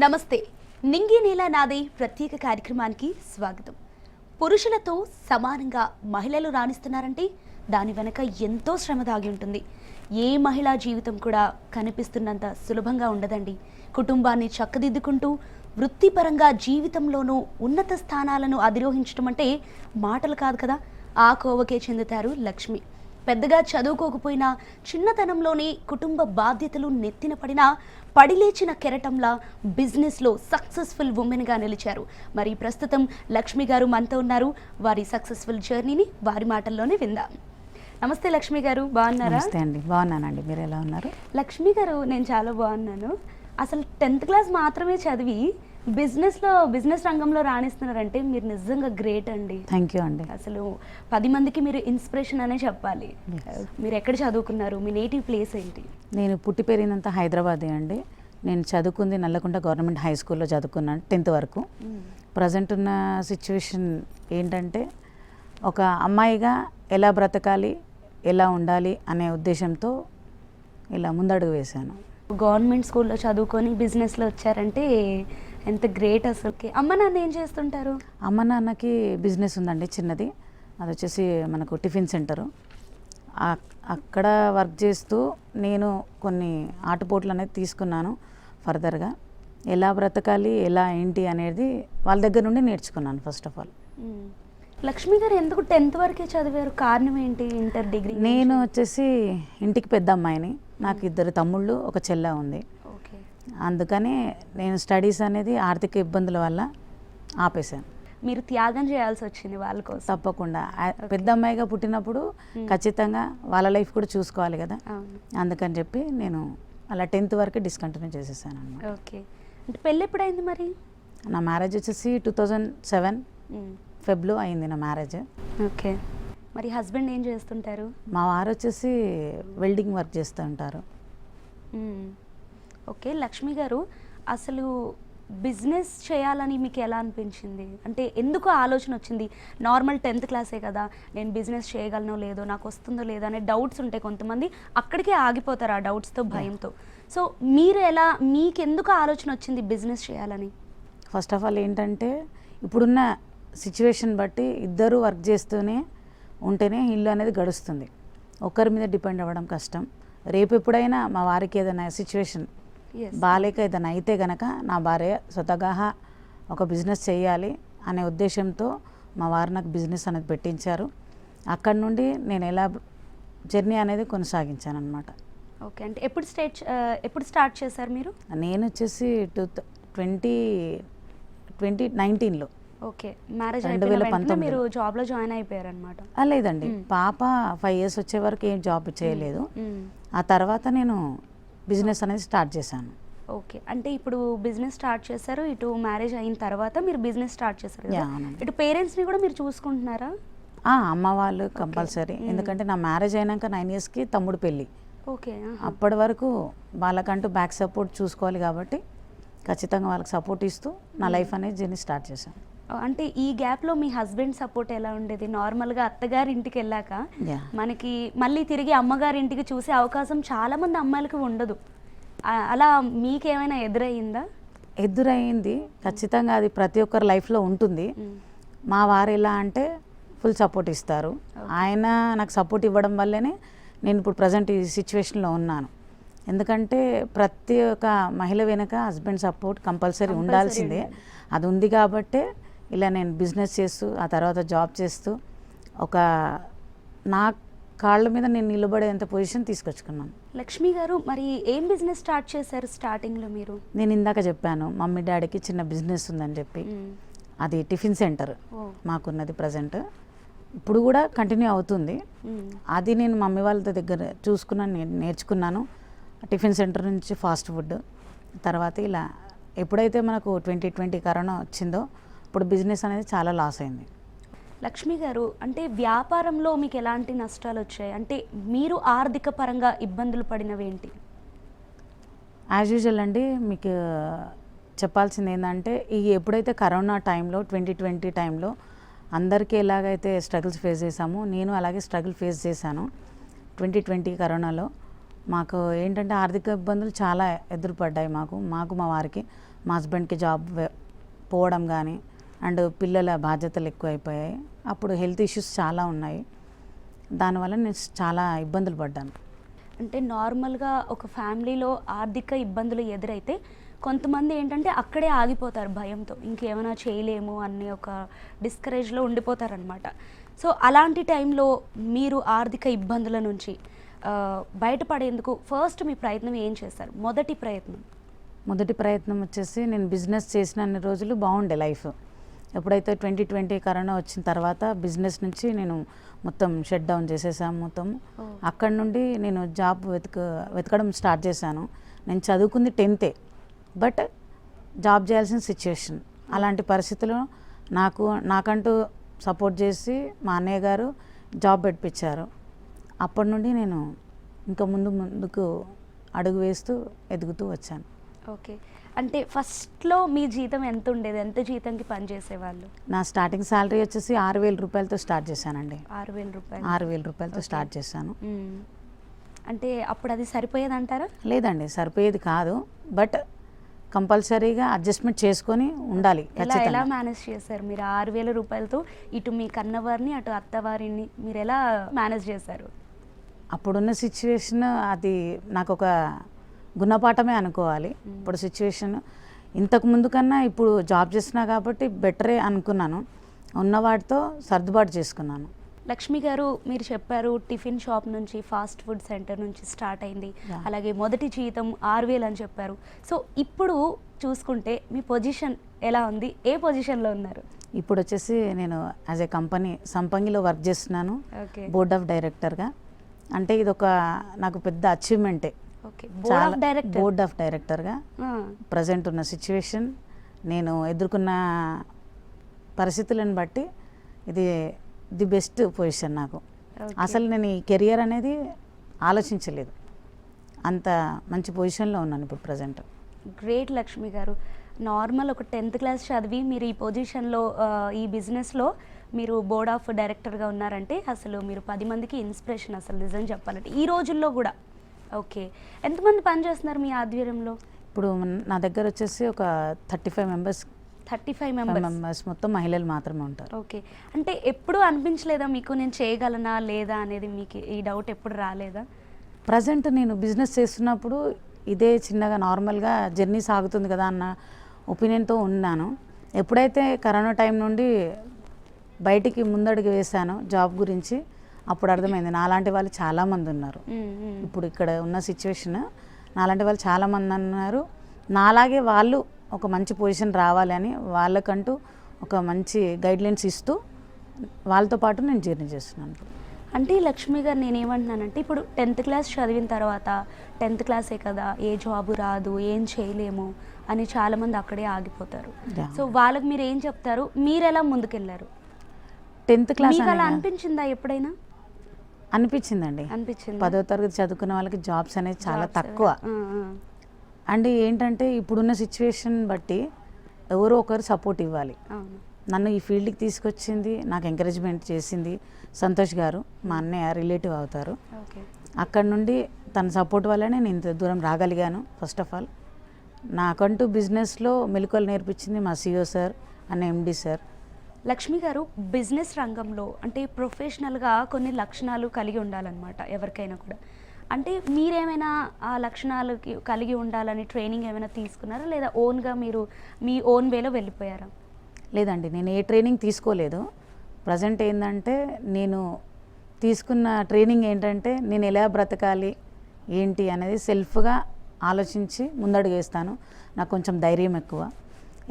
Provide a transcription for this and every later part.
నమస్తే. నింగి నేల నాదే ప్రత్యేక కార్యక్రమానికి స్వాగతం. పురుషులతో సమానంగా మహిళలు రాణిస్తున్నారంటే దాని వెనక ఎంతో శ్రమ దాగి ఉంటుంది. ఏ మహిళా జీవితం కూడా కనిపిస్తున్నంత సులభంగా ఉండదండి. కుటుంబాన్ని చక్కదిద్దుకుంటూ వృత్తిపరంగా జీవితంలోనూ ఉన్నత స్థానాలను అధిరోహించడం అంటే మాటలు కాదు కదా. ఆ కోవకే చెందుతారు లక్ష్మి. పెద్దగా చదువుకోకపోయినా చిన్నతనంలోనే కుటుంబ బాధ్యతలు నెత్తిన పడినా పడిలేచిన కెరటంలా బిజినెస్లో సక్సెస్ఫుల్ ఉమెన్గా నిలిచారు. మరి ప్రస్తుతం లక్ష్మి గారు మనతో ఉన్నారు. వారి సక్సెస్ఫుల్ జర్నీని వారి మాటల్లోనే విందాం. నమస్తే లక్ష్మి గారు, బాగున్నారా? నమస్తే అండి, బాగున్నానండి. మీరు ఎలా ఉన్నారు? లక్ష్మి గారు, నేను చాలా బాగున్నాను. అసలు 10th క్లాస్ మాత్రమే చదివి బిజినెస్ రంగంలో రాణిస్తున్నారంటే మీరు నిజంగా గ్రేట్ అండి. థ్యాంక్ యూ అండి. అసలు 10 మందికి మీరు ఇన్స్పిరేషన్ అనే చెప్పాలి. మీరు ఎక్కడ చదువుకున్నారు? మీ నేటివ్ ప్లేస్ ఏంటి? నేను పుట్టి పెరిగినంత హైదరాబాదే అండి. నేను చదువుకుంది నల్లకుంట గవర్నమెంట్ హై స్కూల్లో చదువుకున్నాను 10th వరకు. ప్రజెంట్ ఉన్న సిచ్యువేషన్ ఏంటంటే ఒక అమ్మాయిగా ఎలా బ్రతకాలి, ఎలా ఉండాలి అనే ఉద్దేశంతో ఇలా ముందడుగు వేశాను. గవర్నమెంట్ స్కూల్లో చదువుకొని బిజినెస్లో వచ్చారంటే ఎంత గ్రేట్ అసలుకి. అమ్మ నాన్న ఏం చేస్తుంటారు? అమ్మ నాన్నకి బిజినెస్ ఉందండి చిన్నది. అది వచ్చేసి మనకు టిఫిన్ సెంటరు. అక్కడ వర్క్ చేస్తూ నేను కొన్ని ఆటుపోట్లు అనేది తీసుకున్నాను. ఫర్దర్గా ఎలా బ్రతకాలి, ఎలా ఏంటి అనేది వాళ్ళ దగ్గర నుండి నేర్చుకున్నాను. ఫస్ట్ ఆఫ్ ఆల్ లక్ష్మి గారు ఎందుకు 10th వరకే చదివారు? కారణం ఏంటి? Inter, degree? నేను వచ్చేసి ఇంటికి పెద్ద అమ్మాయిని. నాకు 2 తమ్ముళ్ళు, ఒక చెల్ల ఉంది. అందుకని నేను స్టడీస్ అనేది ఆర్థిక ఇబ్బందుల వల్ల ఆపేశాను. మీరు త్యాగం చేయాల్సి వచ్చింది వాళ్ళ కోసం. తప్పకుండా పెద్ద అమ్మాయిగా పుట్టినప్పుడు ఖచ్చితంగా వాళ్ళ లైఫ్ కూడా చూసుకోవాలి కదా. అందుకని చెప్పి నేను అలా 10th వరకు డిస్కంటిన్యూ చేసేసాను అన్నమాట. ఓకే. అంటే పెళ్ళి ఎప్పుడైంది మరి? నా మ్యారేజ్ వచ్చేసి 2007 ఫెబ్లో అయింది నా మ్యారేజ్. ఓకే. మరి హస్బెండ్ ఏం చేస్తుంటారు? మా వారు వచ్చేసి వెల్డింగ్ వర్క్ చేస్తూ ఉంటారు. ఓకే. లక్ష్మి గారు, అసలు బిజినెస్ చేయాలని మీకు ఎలా అనిపించింది? అంటే ఎందుకు ఆలోచన వచ్చింది? నార్మల్ 10th క్లాసే కదా, నేను బిజినెస్ చేయగలనో లేదో, నాకు వస్తుందో లేదో అనే డౌట్స్ ఉంటాయి. కొంతమంది అక్కడికే ఆగిపోతారు ఆ డౌట్స్తో, భయంతో. సో మీకెందుకు ఆలోచన వచ్చింది బిజినెస్ చేయాలని? ఫస్ట్ ఆఫ్ ఆల్ ఏంటంటే ఇప్పుడున్న సిచ్యువేషన్ బట్టి ఇద్దరు వర్క్ చేస్తూనే ఉంటేనే ఇల్లు అనేది గడుస్తుంది. ఒకరి మీద డిపెండ్ అవ్వడం కష్టం. రేపు ఎప్పుడైనా మా వారికి ఏదైనా సిచ్యువేషన్ బాలేక ఏదైనా అయితే గనక నా భార్య స్వతహాగా ఒక బిజినెస్ చేయాలి అనే ఉద్దేశంతో మా వారు నాకు బిజినెస్ అనేది పెట్టించారు. అక్కడి నుండి నేను ఎలా జర్నీ అనేది కొనసాగించాను అనమాట. ఓకే. అంటే ఎప్పుడు స్టార్ట్ చేశారు మీరు? నేను వచ్చేసి 2019లో. ఓకే. మ్యారేజ్ అయిపోయిన మీరు జాబ్లో జాయిన్ అయిపోయారు అనమాట? లేదండి, పాప 5 years వచ్చే వరకు ఏం జాబ్ చేయలేదు. ఆ తర్వాత నేను బిజినెస్ అనేది స్టార్ట్ చేశాను. ఓకే. అంటే ఇప్పుడు బిజినెస్ స్టార్ట్ చేశారు, ఇటు మ్యారేజ్ అయిన తర్వాత మీరు బిజినెస్ స్టార్ట్ చేశారు కదా. ఇటు పేరెంట్స్ని కూడా మీరు చూసుకుంటున్నారా? అమ్మ వాళ్ళు కంపల్సరీ. ఎందుకంటే నా మ్యారేజ్ అయినాక 9 yearsకి తమ్ముడు పెళ్ళి. ఓకే. అప్పటి వరకు వాళ్ళకంటూ బ్యాక్ సపోర్ట్ చూసుకోవాలి కాబట్టి ఖచ్చితంగా వాళ్ళకి సపోర్ట్ ఇస్తూ నా లైఫ్ అనేది జర్నీ స్టార్ట్ చేశాను. అంటే ఈ గ్యాప్లో మీ హస్బెండ్ సపోర్ట్ ఎలా ఉండేది? నార్మల్గా అత్తగారి ఇంటికి వెళ్ళాక మనకి మళ్ళీ తిరిగి అమ్మగారి ఇంటికి చూసే అవకాశం చాలామంది అమ్మాయిలకి ఉండదు. అలా మీకేమైనా ఎదురయ్యిందా? ఎదురయ్యింది ఖచ్చితంగా. అది ప్రతి ఒక్కరి లైఫ్లో ఉంటుంది. మా వారు ఎలా అంటే ఫుల్ సపోర్ట్ ఇస్తారు. ఆయన నాకు సపోర్ట్ ఇవ్వడం వల్లనే నేను ఇప్పుడు ప్రజెంట్ ఈ సిచ్యువేషన్లో ఉన్నాను. ఎందుకంటే ప్రతి ఒక్క మహిళ వెనుక హస్బెండ్ సపోర్ట్ కంపల్సరీ ఉండాల్సిందే. అది ఉంది కాబట్టే ఇలా నేను బిజినెస్ చేస్తూ ఆ తర్వాత జాబ్ చేస్తూ ఒక నా కాళ్ళ మీద నేను నిలబడేంత పొజిషన్ తీసుకొచ్చుకున్నాను. లక్ష్మి గారు, మరి ఏం బిజినెస్ స్టార్ట్ చేశారు స్టార్టింగ్లో మీరు? నేను ఇందాక చెప్పాను మమ్మీ డాడీకి చిన్న బిజినెస్ ఉందని చెప్పి. అది టిఫిన్ సెంటర్ మాకున్నది ప్రజెంట్. ఇప్పుడు కూడా కంటిన్యూ అవుతుంది. అది నేను మమ్మీ వాళ్ళ దగ్గర చూసుకున్నాను, నేర్చుకున్నాను. టిఫిన్ సెంటర్ నుంచి ఫాస్ట్ ఫుడ్. తర్వాత ఇలా ఎప్పుడైతే మనకు 2020 కరోనా వచ్చిందో ఇప్పుడు బిజినెస్ అనేది చాలా లాస్ అయింది. లక్ష్మి గారు, అంటే వ్యాపారంలో మీకు ఎలాంటి నష్టాలు వచ్చాయి? అంటే మీరు ఆర్థిక పరంగా ఇబ్బందులు పడినవి ఏంటి? యాజ్ యూజువల్ అండి, మీకు చెప్పాల్సింది ఏంటంటే ఎప్పుడైతే కరోనా టైంలో 2020 టైంలో అందరికీ ఎలాగైతే స్ట్రగుల్స్ ఫేస్ చేశామో నేను అలాగే స్ట్రగుల్ ఫేస్ చేశాను 2020 కరోనాలో. మాకు ఏంటంటే ఆర్థిక ఇబ్బందులు చాలా ఎదురుపడ్డాయి మాకు మా వారికి. మా హస్బెండ్కి జాబ్ పోవడం కానీ అండ్ పిల్లల బాధ్యతలు ఎక్కువైపోయాయి. అప్పుడు హెల్త్ ఇష్యూస్ చాలా ఉన్నాయి. దానివల్ల నేను చాలా ఇబ్బందులు పడ్డాను. అంటే నార్మల్గా ఒక ఫ్యామిలీలో ఆర్థిక ఇబ్బందులు ఎదురైతే కొంతమంది ఏంటంటే అక్కడే ఆగిపోతారు భయంతో, ఇంకేమైనా చేయలేము అనే ఒక డిస్కరేజ్లో ఉండిపోతారనమాట. సో అలాంటి టైంలో మీరు ఆర్థిక ఇబ్బందుల నుంచి బయటపడేందుకు ఫస్ట్ మీ ప్రయత్నం ఏం చేస్తారు? మొదటి ప్రయత్నం వచ్చేసి నేను బిజినెస్ చేసిన అన్ని రోజులు బాగుండే లైఫ్. ఎప్పుడైతే 2020 కరోనా వచ్చిన తర్వాత బిజినెస్ నుంచి నేను మొత్తం షట్ డౌన్ చేసేసాను మొత్తం. అక్కడి నుండి నేను జాబ్ వెతకడం స్టార్ట్ చేశాను. నేను చదువుకుంది 10th, బట్ జాబ్ చేయాల్సిన సిచ్యువేషన్. అలాంటి పరిస్థితుల్లో నాకంటూ సపోర్ట్ చేసి మా అన్నయ్య గారు జాబ్ పెట్టించారు. అప్పటి నుండి నేను ఇంకా ముందుకు అడుగు వేస్తూ ఎదుగుతూ వచ్చాను. ఓకే, అంటే ఫస్ట్లో మీ జీతం ఎంత ఉండేది? ఎంత జీతంకి పని చేసేవాళ్ళు? నా స్టార్టింగ్ శాలరీ వచ్చేసి 6,000 రూపాయలతో స్టార్ట్ చేశానండి. 6,000 రూపాయలతో స్టార్ట్ చేశాను. అంటే అప్పుడు అది సరిపోయేది అంటారా? లేదండి, సరిపోయేది కాదు, బట్ కంపల్సరీగా అడ్జస్ట్మెంట్ చేసుకొని ఉండాలి. ఎలా మేనేజ్ చేశారు మీరు 6,000 రూపాయలతో? ఇటు మీ కన్నవారిని అటు అత్తవారిని మీరు ఎలా మేనేజ్ చేశారు? అప్పుడున్న సిచ్యువేషన్ అది నాకు ఒక గుణపాఠమే అనుకోవాలి. ఇప్పుడు సిచ్యువేషన్ ఇంతకు ముందు కన్నా ఇప్పుడు జాబ్ చేస్తున్నా కాబట్టి బెటరే అనుకున్నాను. ఉన్న వాటితో సర్దుబాటు చేసుకున్నాను. లక్ష్మి గారు, మీరు చెప్పారు టిఫిన్ షాప్ నుంచి, ఫాస్ట్ ఫుడ్ సెంటర్ నుంచి స్టార్ట్ అయింది, అలాగే మొదటి జీతం 6,000 అని చెప్పారు. సో ఇప్పుడు చూసుకుంటే మీ పొజిషన్ ఎలా ఉంది? ఏ పొజిషన్లో ఉన్నారు? ఇప్పుడు వచ్చేసి నేను యాజ్ ఏ కంపెనీ సంపంగిలో వర్క్ చేస్తున్నాను, బోర్డ్ ఆఫ్ డైరెక్టర్గా. అంటే ఇది ఒక నాకు పెద్ద అచీవ్మెంటే. బోర్డ్ ఆఫ్ డైరెక్టర్గా ప్రజెంట్ ఉన్న సిచ్యువేషన్, నేను ఎదుర్కొన్న పరిస్థితులను బట్టి ఇది ది బెస్ట్ పొజిషన్ నాకు. అసలు నేను ఈ కెరియర్ అనేది ఆలోచించలేదు, అంత మంచి పొజిషన్లో ఉన్నాను ఇప్పుడు ప్రజెంట్. గ్రేట్ లక్ష్మి గారు. నార్మల్ ఒక 10th క్లాస్ చదివి మీరు ఈ పొజిషన్లో, ఈ బిజినెస్లో మీరు బోర్డ్ ఆఫ్ డైరెక్టర్గా ఉన్నారంటే అసలు మీరు 10 మందికి ఇన్స్పిరేషన్ అసలు నిజం చెప్పాలంటే ఈ రోజుల్లో కూడా. ఓకే, ఎంతమంది పని చేస్తున్నారు మీ ఆధ్వర్యంలో? ఇప్పుడు నా దగ్గర వచ్చేసి ఒక 35 మెంబర్స్ మొత్తం మహిళలు మాత్రమే ఉంటారు. ఓకే, అంటే ఎప్పుడు అనిపించలేదా మీకు నేను చేయగలనా లేదా అనేది? మీకు ఈ డౌట్ ఎప్పుడు రాలేదా? ప్రజెంట్ నేను బిజినెస్ చేస్తున్నప్పుడు ఇదే చిన్నగా నార్మల్గా జర్నీ సాగుతుంది కదా అన్న ఒపీనియన్తో ఉన్నాను. ఎప్పుడైతే కరోనా టైం నుండి బయటికి ముందడుగు వేశానో జాబ్ గురించి, అప్పుడు అర్థమైంది నాలాంటి వాళ్ళు చాలామంది ఉన్నారు. ఇప్పుడు ఇక్కడ ఉన్న సిచ్యువేషన్ నాలాంటి వాళ్ళు చాలామంది ఉన్నారు. నాలాగే వాళ్ళు ఒక మంచి పొజిషన్ రావాలి అని వాళ్ళకంటూ ఒక మంచి గైడ్లైన్స్ ఇస్తూ వాళ్ళతో పాటు నేను జర్నీ చేస్తున్నాను. అంటే లక్ష్మి గారు, నేనేమంటున్నానంటే ఇప్పుడు 10th క్లాస్ చదివిన తర్వాత 10th క్లాసే కదా, ఏ జాబు రాదు, ఏం చేయలేము అని చాలామంది అక్కడే ఆగిపోతారు. సో వాళ్ళకి మీరు ఏం చెప్తారు? మీరు ఎలా ముందుకెళ్ళారు? 10th క్లాస్ అలా అనిపించిందా ఎప్పుడైనా? అనిపించిందండి. 10వ తరగతి చదువుకున్న వాళ్ళకి జాబ్స్ అనేది చాలా తక్కువ. అండ్ ఏంటంటే ఇప్పుడున్న సిచ్యువేషన్ బట్టి ఎవరో ఒకరు సపోర్ట్ ఇవ్వాలి. నన్ను ఈ ఫీల్డ్కి తీసుకొచ్చింది, నాకు ఎంకరేజ్మెంట్ చేసింది సంతోష్ గారు, మా అన్నయ్య రిలేటివ్ అవుతారు. అక్కడ నుండి తన సపోర్ట్ వల్లనే నేను ఇంత దూరం రాగలిగాను. ఫస్ట్ ఆఫ్ ఆల్ నాకంటూ బిజినెస్లో మెలకువలు నేర్పించింది మా CEO సార్ అన్న MD సార్. లక్ష్మి గారు, బిజినెస్ రంగంలో అంటే ప్రొఫెషనల్గా కొన్ని లక్షణాలు కలిగి ఉండాలన్నమాట ఎవరికైనా కూడా. అంటే మీరేమైనా ఆ లక్షణాలు కలిగి ఉండాలని ట్రైనింగ్ ఏమైనా తీసుకున్నారా, లేదా ఓన్గా మీరు మీ ఓన్ వేలో వెళ్ళిపోయారా? లేదండి, నేను ఏ ట్రైనింగ్ తీసుకోలేదు. ప్రజెంట్ ఏంటంటే నేను తీసుకున్న ట్రైనింగ్ ఏంటంటే నేను ఎలా బ్రతకాలి ఏంటి అనేది సెల్ఫ్గా ఆలోచించి ముందడుగు వేస్తాను. నాకు కొంచెం ధైర్యం ఎక్కువ.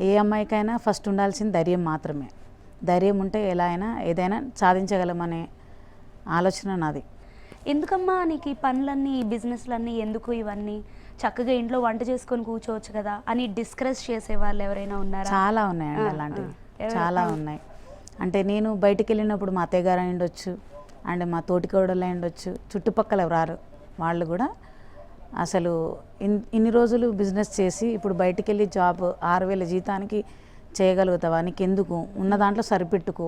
ఏ అమ్మాయికైనా ఫస్ట్ ఉండాల్సిన ధైర్యం మాత్రమే. ధైర్యం ఉంటే ఎలా అయినా ఏదైనా సాధించగలమనే ఆలోచన నాది. ఎందుకమ్మా నీకు ఈ పనులన్నీ, ఈ బిజినెస్లన్నీ ఎందుకు, ఇవన్నీ చక్కగా ఇంట్లో వంట చేసుకొని కూర్చోవచ్చు కదా అని డిస్కస్ చేసే వాళ్ళు ఎవరైనా ఉన్నారా? చాలా ఉన్నాయండి, అలాంటివి చాలా ఉన్నాయి. అంటే నేను బయటికి వెళ్ళినప్పుడు మా అత్తయ్య గారు అయి ఉండొచ్చు, అండ్ మా తోటికోడలు అయి ఉండొచ్చు, చుట్టుపక్కల ఎవరారు వాళ్ళు కూడా అసలు ఇన్ని రోజులు బిజినెస్ చేసి ఇప్పుడు బయటికి వెళ్ళి జాబ్ 6,000 జీతానికి చేయగలుగుతావా, నీకెందుకు, ఉన్న దాంట్లో సరిపెట్టుకో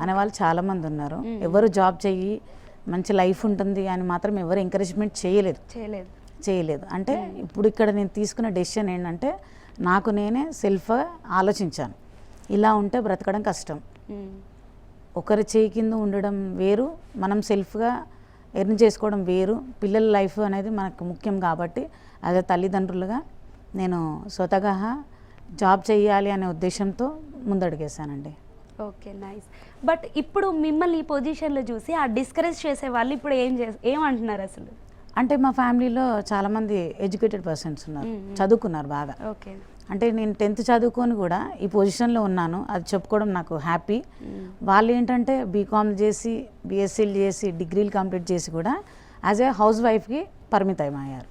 అనేవాళ్ళు చాలామంది ఉన్నారు. ఎవరు జాబ్ చెయ్యి, మంచి లైఫ్ ఉంటుంది అని మాత్రం ఎవరు ఎంకరేజ్మెంట్ చేయలేదు. అంటే ఇప్పుడు ఇక్కడ నేను తీసుకున్న డెసిషన్ ఏంటంటే నాకు నేనే సెల్ఫ్గా ఆలోచించాను, ఇలా ఉంటే బ్రతకడం కష్టం, ఒకరి చేయి కింద ఉండడం వేరు, మనం సెల్ఫ్గా ఎర్న్ చేసుకోవడం వేరు, పిల్లల లైఫ్ అనేది మనకు ముఖ్యం కాబట్టి అదే తల్లిదండ్రులుగా నేను స్వతగా జాబ్ చేయాలి అనే ఉద్దేశంతో ముందడుగేశానండి. Okay, nice. బట్ ఇప్పుడు మిమ్మల్ని ఈ పొజిషన్లో చూసి ఆ డిస్కరేజ్ చేసే వాళ్ళు ఇప్పుడు ఏమంటున్నారు అసలు? అంటే మా ఫ్యామిలీలో చాలామంది ఎడ్యుకేటెడ్ పర్సన్స్ ఉన్నారు, చదువుకున్నారు బాగా. ఓకే. అంటే నేను 10th చదువుకొని కూడా ఈ పొజిషన్లో ఉన్నాను, అది చెప్పుకోవడం నాకు హ్యాపీ. వాళ్ళు ఏంటంటే బీకామ్ చేసి, బీఎస్సీలు చేసి, డిగ్రీలు కంప్లీట్ చేసి కూడా యాజ్ ఏ హౌస్ వైఫ్కి పరిమితమయ్యారు.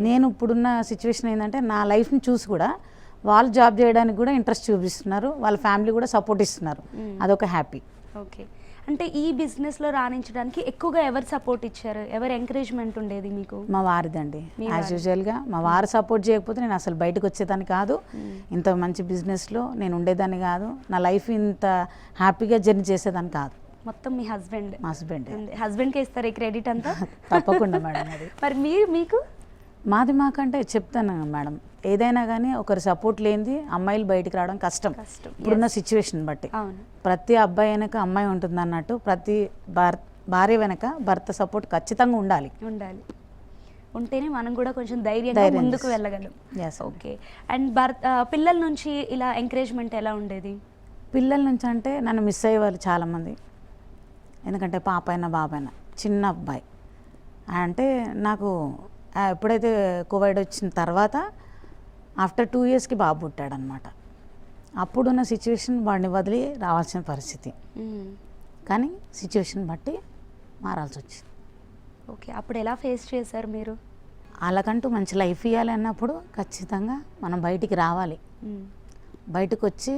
నేను ఇప్పుడున్న సిచ్యువేషన్ ఏంటంటే నా లైఫ్ని చూసి కూడా వాళ్ళు జాబ్ చేయడానికి కూడా ఇంట్రెస్ట్ చూపిస్తున్నారు, వాళ్ళ ఫ్యామిలీ కూడా సపోర్ట్ ఇస్తున్నారు, అదొక హ్యాపీ. ఓకే. అంటే ఈ బిజినెస్లో రాణించడానికి ఎక్కువగా ఎవరు సపోర్ట్ ఇచ్చారు, ఎవరు ఎంకరేజ్మెంట్ ఉండేది మీకు? మా వారిదండి. యాజ్ యూజువల్గా మా వారు సపోర్ట్ చేయకపోతే నేను అసలు బయటకు వచ్చేదాన్ని కాదు, ఇంత మంచి బిజినెస్లో నేను ఉండేదాన్ని కాదు, నా లైఫ్ ఇంత హ్యాపీగా జర్నీ చేసేదాన్ని కాదు. మొత్తం మీ హస్బెండ్? మా హస్బెండ్కి ఇస్తారు ఈ క్రెడిట్ అంతా? తప్పకుండా మేడం. అది మరి మీకు? మాకంటే చెప్తాను మేడం, ఏదైనా కానీ ఒకరి సపోర్ట్ లేనిది అమ్మాయిలు బయటికి రావడం కష్టం ఇప్పుడున్న సిచ్యువేషన్ బట్టి. ప్రతి అబ్బాయి వెనక అమ్మాయి ఉంటుంది అన్నట్టు ప్రతి భార్య వెనక భర్త సపోర్ట్ ఖచ్చితంగా ఉండాలి. ఉంటేనే మనం కూడా కొంచెం ధైర్యంగా ముందుకు వెళ్ళగలం. ఓకే. అండ్ పిల్లల నుంచి ఇలా ఎంకరేజ్మెంట్ ఎలా ఉండేది? పిల్లల నుంచి అంటే నన్ను మిస్ అయ్యేవారు చాలామంది, ఎందుకంటే పాప అయినా బాబైనా, చిన్న అబ్బాయి అంటే నాకు ఎప్పుడైతే కోవిడ్ వచ్చిన తర్వాత ఆఫ్టర్ 2 yearsకి బాబు పుట్టాడనమాట. అప్పుడున్న సిచ్యువేషన్ వాడిని వదిలి రావాల్సిన పరిస్థితి, కానీ సిచ్యువేషన్ బట్టి మారాల్సి వచ్చింది. ఓకే. అప్పుడు ఎలా ఫేస్ చేశారు మీరు? వాళ్ళకంటూ మంచి లైఫ్ ఇవ్వాలి అన్నప్పుడు ఖచ్చితంగా మనం బయటికి రావాలి, బయటకు వచ్చి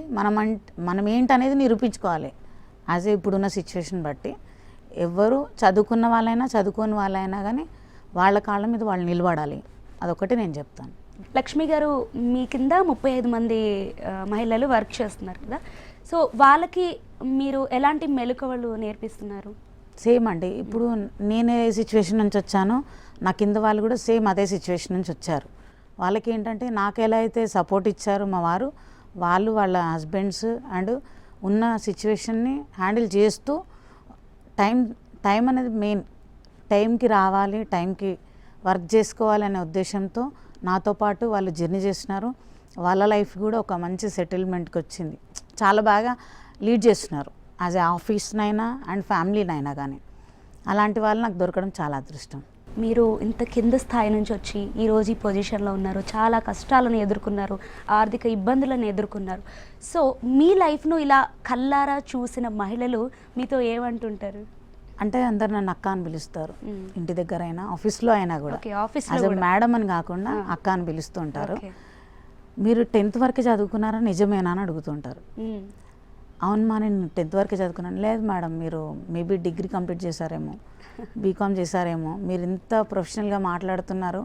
మనం ఏంటనేది నిరూపించుకోవాలి. యాజ్ ఇప్పుడున్న సిచ్యువేషన్ బట్టి ఎవరు చదువుకున్న వాళ్ళైనా చదువుకోని వాళ్ళైనా కానీ వాళ్ళ కాళ్ళ మీద వాళ్ళు నిలబడాలి, అదొకటి నేను చెప్తాను. లక్ష్మి గారు, మీ కింద 35 మంది మహిళలు వర్క్ చేస్తున్నారు కదా, సో వాళ్ళకి మీరు ఎలాంటి మెలకువలు నేర్పిస్తున్నారు? సేమ్ అండి, ఇప్పుడు నేను ఏ సిచ్యువేషన్ నుంచి వచ్చానో నా కింద వాళ్ళు కూడా సేమ్ అదే సిచ్యువేషన్ నుంచి వచ్చారు. వాళ్ళకి ఏంటంటే నాకు ఎలా అయితే సపోర్ట్ ఇచ్చారు మా వారు, వాళ్ళు వాళ్ళ హస్బెండ్స్ అండ్ ఉన్న సిచ్యువేషన్ని హ్యాండిల్ చేస్తూ టైం అనేది మెయిన్, టైంకి రావాలి, టైంకి వర్క్ చేసుకోవాలి అనే ఉద్దేశంతో నాతో పాటు వాళ్ళు జర్నీ చేస్తున్నారు. వాళ్ళ లైఫ్ కూడా ఒక మంచి సెటిల్మెంట్కి వచ్చింది, చాలా బాగా లీడ్ చేస్తున్నారు యాజ్ ఏ ఆఫీస్నైనా అండ్ ఫ్యామిలీనైనా. కానీ అలాంటి వాళ్ళు నాకు దొరకడం చాలా అదృష్టం. మీరు ఇంత కింద స్థాయి నుంచి వచ్చి ఈరోజు ఈ పొజిషన్లో ఉన్నారు, చాలా కష్టాలను ఎదుర్కొన్నారు, ఆర్థిక ఇబ్బందులను ఎదుర్కొన్నారు. సో మీ లైఫ్ను ఇలా కల్లారా చూసిన మహిళలు మీతో ఏమంటుంటారు? అంటే అందరు నన్ను అక్క అని పిలుస్తారు, ఇంటి దగ్గర అయినా ఆఫీస్లో అయినా కూడా. అసలు మేడం అని కాకుండా అక్క అని పిలుస్తూ ఉంటారు. మీరు 10th వరకే చదువుకున్నారా, నిజమేనా అని అడుగుతుంటారు. అవునమ్మా నేను 10th వరకే చదువుకున్నాను. లేదు మేడం, మీరు మేబీ డిగ్రీ కంప్లీట్ చేశారేమో, బీకామ్ చేశారేమో, మీరు ఇంత ప్రొఫెషనల్గా మాట్లాడుతున్నారు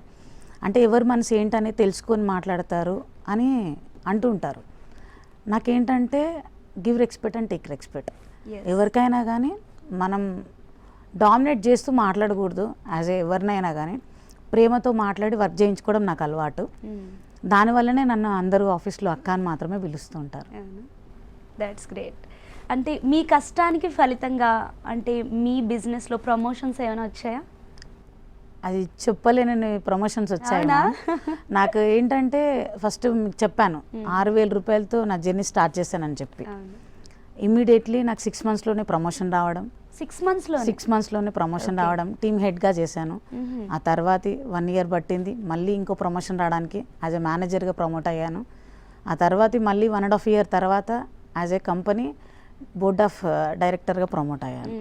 అంటే ఎవరి మనసు ఏంటనేది తెలుసుకొని మాట్లాడతారు అని అంటూ ఉంటారు. నాకేంటంటే give respect and take respect. ఎవరికైనా కానీ మనం డామినేట్ చేస్తూ మాట్లాడకూడదు. యాజ్ ఎవరినైనా కానీ ప్రేమతో మాట్లాడి వర్క్ చేయించుకోవడం నాకు అలవాటు. దానివల్లనే నన్ను అందరూ ఆఫీస్లో అక్క అని మాత్రమే పిలుస్తూ ఉంటారు. That's great. అంటే మీ కష్టానికి ఫలితంగా అంటే మీ బిజినెస్లో ప్రమోషన్స్ ఏమైనా వచ్చాయా? అది చెప్పలేని ప్రమోషన్స్ వచ్చాయి. నాకు ఏంటంటే ఫస్ట్ మీకు చెప్పాను 6,000 రూపాయలతో నా జర్నీ స్టార్ట్ చేశానని చెప్పి, ఇమ్మీడియట్లీ నాకు 6 monthsలోనే ప్రమోషన్ రావడం. 6 monthsలోనే ప్రమోషన్ రావడం, టీమ్ హెడ్గా చేశాను. ఆ తర్వాత 1 year పట్టింది మళ్ళీ ఇంకో ప్రమోషన్ రావడానికి, యాజ్ ఏ మేనేజర్గా ప్రమోట్ అయ్యాను. ఆ తర్వాత మళ్ళీ 1.5 year తర్వాత as a company board of డైరెక్టర్గా ప్రమోట్ అయ్యాను.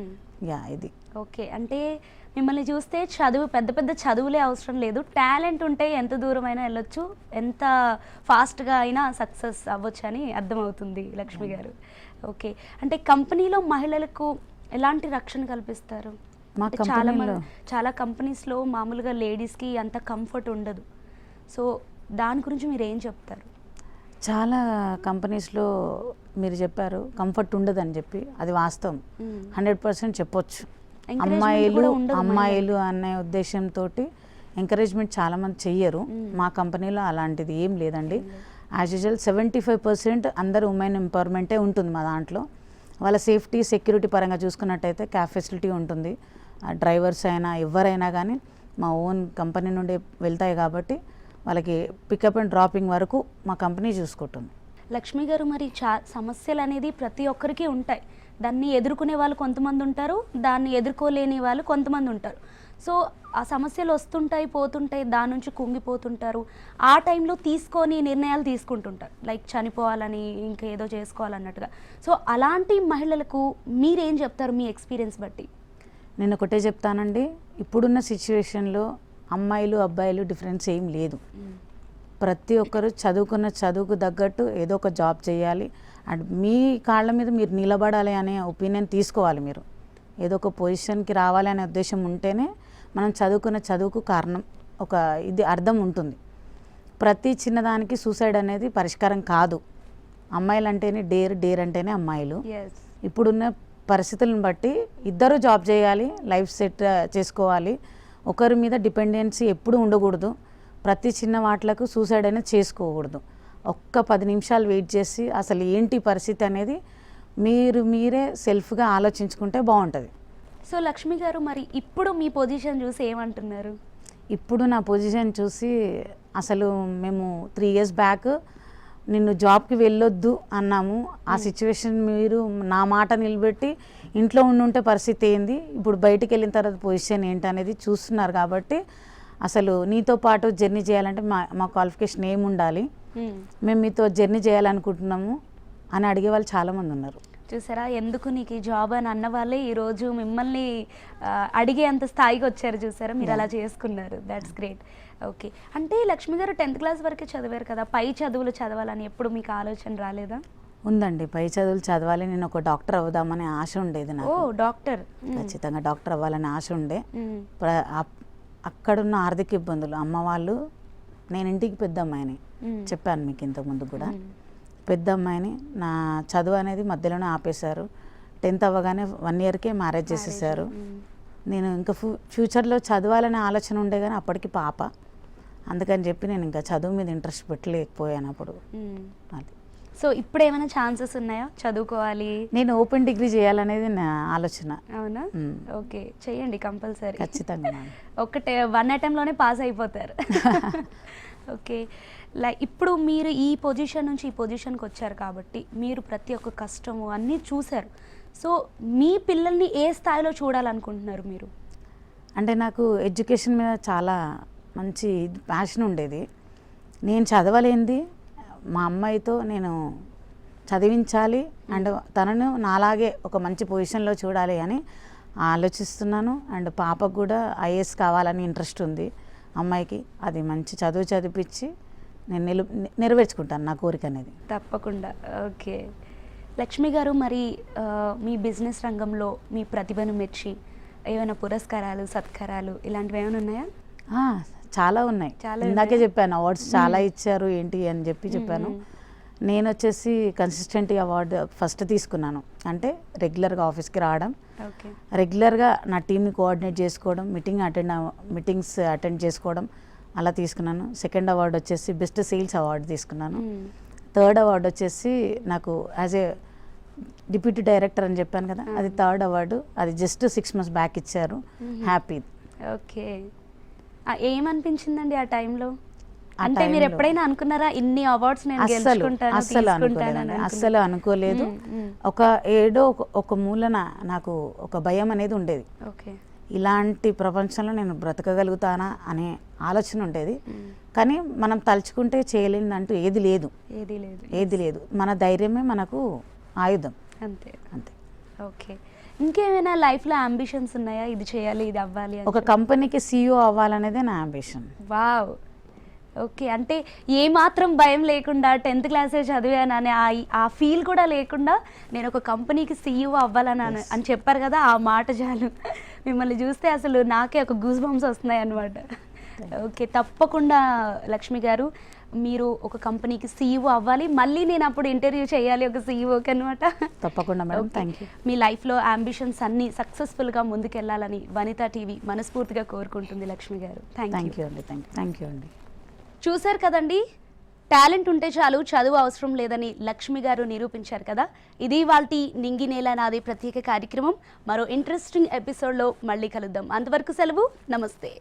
ఇది ఓకే. అంటే మిమ్మల్ని చూస్తే పెద్ద పెద్ద చదువులే అవసరం లేదు, టాలెంట్ ఉంటే ఎంత దూరమైనా వెళ్ళొచ్చు, ఎంత ఫాస్ట్గా అయినా సక్సెస్ అవ్వచ్చు అని అర్థమవుతుంది లక్ష్మి గారు. ఓకే. అంటే కంపెనీలో మహిళలకు ఎలాంటి రక్షణ కల్పిస్తారు? చాలా కంపెనీస్లో మామూలుగా లేడీస్కి అంత కంఫర్ట్ ఉండదు, సో దాని గురించి మీరు ఏం చెప్తారు? చాలా కంపెనీస్లో మీరు చెప్పారు కంఫర్ట్ ఉండదని చెప్పి, అది వాస్తవం, 100% చెప్పొచ్చు. Encouragement కూడా ఉండదు అమ్మాయిలు అనే ఉద్దేశంతో ఎంకరేజ్మెంట్ చాలామంది చెయ్యరు. మా కంపెనీలో అలాంటిది ఏం లేదండి. యాజ్ యూజువల్ 75% అందరు ఉమెన్ ఎంపవర్మెంటే ఉంటుంది మా దాంట్లో. వాళ్ళ సేఫ్టీ సెక్యూరిటీ పరంగా చూసుకున్నట్టయితే క్యాబ్ ఫెసిలిటీ ఉంటుంది. డ్రైవర్స్ అయినా ఎవరైనా కానీ మా ఓన్ కంపెనీ నుండి వెళ్తాయి కాబట్టి వాళ్ళకి పికప్ అండ్ డ్రాపింగ్ వరకు మా కంపెనీ చూసుకుంటుంది. లక్ష్మి గారు, మరి సమస్యలు అనేది ప్రతి ఒక్కరికి ఉంటాయి. దాన్ని ఎదుర్కొనే వాళ్ళు కొంతమంది ఉంటారు, దాన్ని ఎదుర్కోలేని వాళ్ళు కొంతమంది ఉంటారు. సో ఆ సమస్యలు వస్తుంటాయి, పోతుంటాయి, దాని నుంచి కుంగిపోతుంటారు. ఆ టైంలో తీసుకొని నిర్ణయాలు తీసుకుంటుంటారు, లైక్ చనిపోవాలని, ఇంకా ఏదో చేసుకోవాలన్నట్టుగా. సో అలాంటి మహిళలకు మీరేం చెప్తారు మీ ఎక్స్పీరియన్స్ బట్టి? నేను ఒకటే చెప్తానండి, ఇప్పుడున్న సిచ్యువేషన్లో అమ్మాయిలు అబ్బాయిలు డిఫరెన్స్ ఏం లేదు. ప్రతి ఒక్కరు చదువుకున్న చదువుకు తగ్గట్టు ఏదో ఒక జాబ్ చేయాలి అండ్ మీ కాళ్ళ మీద మీరు నిలబడాలి అనే ఒపీనియన్ తీసుకోవాలి. మీరు ఏదో ఒక పొజిషన్కి రావాలి అనే ఉద్దేశం ఉంటేనే మనం చదువుకున్న చదువుకు కారణం ఒక ఇది అర్థం ఉంటుంది. ప్రతి చిన్నదానికి సూసైడ్ అనేది పరిష్కారం కాదు. అమ్మాయిలు అంటేనే డేర్ అంటేనే అమ్మాయిలు. ఇప్పుడున్న పరిస్థితులను బట్టి ఇద్దరు జాబ్ చేయాలి, లైఫ్ సెట్ చేసుకోవాలి. ఒకరి మీద డిపెండెన్సీ ఎప్పుడు ఉండకూడదు. ప్రతి చిన్న వాటిలకు సూసైడ్ అనేది చేసుకోకూడదు. ఒక్క 10 నిమిషాలు వెయిట్ చేసి అసలు ఏంటి పరిస్థితి అనేది మీరే సెల్ఫ్గా ఆలోచించుకుంటే బాగుంటుంది. సో లక్ష్మి గారు, మరి ఇప్పుడు మీ పొజిషన్ చూసి ఏమంటున్నారు? ఇప్పుడు నా పొజిషన్ చూసి అసలు మేము 3 years బ్యాక్ నిన్ను జాబ్కి వెళ్ళొద్దు అన్నాము. ఆ సిచ్యువేషన్ మీరు నా మాట నిలబెట్టి ఇంట్లో ఉండుంటే పరిస్థితి ఏంది, ఇప్పుడు బయటికి వెళ్ళిన తర్వాత పొజిషన్ ఏంటి అనేది చూస్తున్నారు. కాబట్టి అసలు నీతో పాటు జర్నీ చేయాలంటే మా క్వాలిఫికేషన్ ఏమి ఉండాలి, మేము మీతో జర్నీ చేయాలనుకుంటున్నాము అని అడిగే వాళ్ళు చాలామంది ఉన్నారు. చూసారా, ఎందుకు నీకు ఈ జాబ్ అని అన్న వాళ్ళే ఈరోజు మిమ్మల్ని అడిగే అంత స్థాయికి వచ్చారు. చూసారా, మీరు అలా చేసుకున్నారు. That's great. ఓకే, అంటే లక్ష్మి గారు 10th class వరకే చదివారు కదా, పై చదువులు చదవాలని ఎప్పుడు మీకు ఆలోచన రాలేదా? ఉందండి, పై చదువులు చదవాలి, నేను ఒక డాక్టర్ అవుదామనే ఆశ ఉండేది నాకు. ఓ డాక్టర్, ఖచ్చితంగా డాక్టర్ అవ్వాలనే ఆశ ఉండే. అక్కడున్న ఆర్థిక ఇబ్బందులు, అమ్మ వాళ్ళు, నేను ఇంటికి పెద్ద అమ్మాయిని చెప్పాను మీకు ఇంతకుముందు కూడా, పెద్ద అమ్మాయిని, నా చదువు అనేది మధ్యలోనే ఆపేశారు. 10th అవ్వగానే 1 yearకే మ్యారేజ్ చేసేసారు. నేను ఇంకా ఫ్యూచర్లో చదవాలనే ఆలోచన ఉండే కానీ అప్పటికి పాప, అందుకని చెప్పి నేను ఇంకా చదువు మీద ఇంట్రెస్ట్ పెట్టలేకపోయాను అప్పుడు. అది. సో ఇప్పుడు ఏమైనా ఛాన్సెస్ ఉన్నాయా చదువుకోవాలి? నేను ఓపెన్ డిగ్రీ చేయాలనేది నా ఆలోచన. అవునా? ఓకే, చేయండి కంపల్సరీ. ఖచ్చితంగా. ఒకటే 1 attempt-లోనే పాస్ అయిపోతారు. ఓకే, లైక్ ఇప్పుడు మీరు ఈ పొజిషన్ నుంచి ఈ పొజిషన్కి వచ్చారు కాబట్టి మీరు ప్రతి ఒక్క కష్టము అన్నీ చూశారు. సో మీ పిల్లల్ని ఏ స్థాయిలో చూడాలనుకుంటున్నారు మీరు? అంటే నాకు ఎడ్యుకేషన్ మీద చాలా మంచి ప్యాషన్ ఉండేది. నేను చదవలేంది మా అమ్మాయితో నేను చదివించాలి అండ్ తనను నాలాగే ఒక మంచి పొజిషన్లో చూడాలి అని ఆలోచిస్తున్నాను. అండ్ పాపకు కూడా IAS కావాలని ఇంట్రెస్ట్ ఉంది అమ్మాయికి. అది మంచి చదువు చదివించి నేను నెరవేర్చుకుంటాను నా కోరిక అనేది. తప్పకుండా. ఓకే లక్ష్మి గారు, మరి మీ బిజినెస్ రంగంలో మీ ప్రతిభను మెచ్చి ఏమైనా పురస్కారాలు, సత్కారాలు ఇలాంటివి ఏమైనా ఉన్నాయా? చాలా ఉన్నాయి. ఇందాకే చెప్పాను, అవార్డ్స్ చాలా ఇచ్చారు ఏంటి అని చెప్పాను. నేను వచ్చేసి కన్సిస్టెంట్ అవార్డు ఫస్ట్ తీసుకున్నాను. అంటే రెగ్యులర్గా ఆఫీస్కి రావడం, రెగ్యులర్గా నా టీంని కోఆర్డినేట్ చేసుకోవడం, మీటింగ్స్ అటెండ్ చేసుకోవడం, అలా తీసుకున్నాను. 2nd అవార్డు వచ్చేసి బెస్ట్ సేల్స్ అవార్డు తీసుకున్నాను. 3rd అవార్డు వచ్చేసి నాకు యాజ్ ఏ డిప్యూటీ డైరెక్టర్ అని చెప్పాను కదా, అది 3rd అవార్డు. అది జస్ట్ 6 months బ్యాక్ ఇచ్చారు. హ్యాపీ. ఓకే, ఏమనిపించిందండి ఆ టైంలో? అంటే మీరు ఎప్పుడైనా అనుకున్నారా ఇన్ని అవార్డ్స్ నేను గెలుచుకుంటాను? అస్సలు అనుకోలేదు. ఒక మూలన నాకు ఒక భయం అనేది ఉండేది. ఇలాంటి ప్రపంచంలో నేను బ్రతకగలుగుతానా అనే ఆలోచన ఉండేది. కానీ మనం తలుచుకుంటే చేయలేనిదంటూ ఏది లేదు. మన ధైర్యమే మనకు ఆయుధం. అంతే. ఓకే, ఇంకేమైనా లైఫ్లో అంబిషన్స్ ఉన్నాయా? ఇది చేయాలి, ఇది అవ్వాలి? ఒక కంపెనీకి CEO అవ్వాలనేదే నా అంబిషన్. వావ్. ఓకే, అంటే ఏమాత్రం భయం లేకుండా 10th class చదివానని ఆ ఫీల్ కూడా లేకుండా నేను ఒక కంపెనీకి CEO అవ్వాలని అని చెప్పారు కదా, ఆ మాట చాలు. మిమ్మల్ని చూస్తే అసలు నాకే ఒక గూస్ బంప్స్ వస్తున్నాయి అన్నమాట. ఓకే, తప్పకుండా లక్ష్మి గారు, మీరు ఒక కంపెనీకి సీఈఓ అవ్వాలి, మళ్ళీ నేను అప్పుడు ఇంటర్వ్యూ చేయాలి ఒక సీఈఓకి అనమాట. తప్పకుండా మేడం, థ్యాంక్ యూ. మీ లైఫ్లో అంబిషన్స్ అన్నీ సక్సెస్ఫుల్గా ముందుకెళ్ళాలని వనితా టీవీ మనస్ఫూర్తిగా కోరుకుంటుంది లక్ష్మి గారు. థ్యాంక్ యూ అండి, థ్యాంక్ యూ అండి. చూశారు కదండి, టాలెంట్ ఉంటే చాలు, చదువు అవసరం లేదని లక్ష్మి గారు నిరూపించారు కదా. ఇది వాల్టి నింగి నేల నాది ప్రత్యేక కార్యక్రమం. మరో ఇంట్రెస్టింగ్ ఎపిసోడ్లో మళ్ళీ కలుద్దాం. అంతవరకు సెలవు, నమస్తే.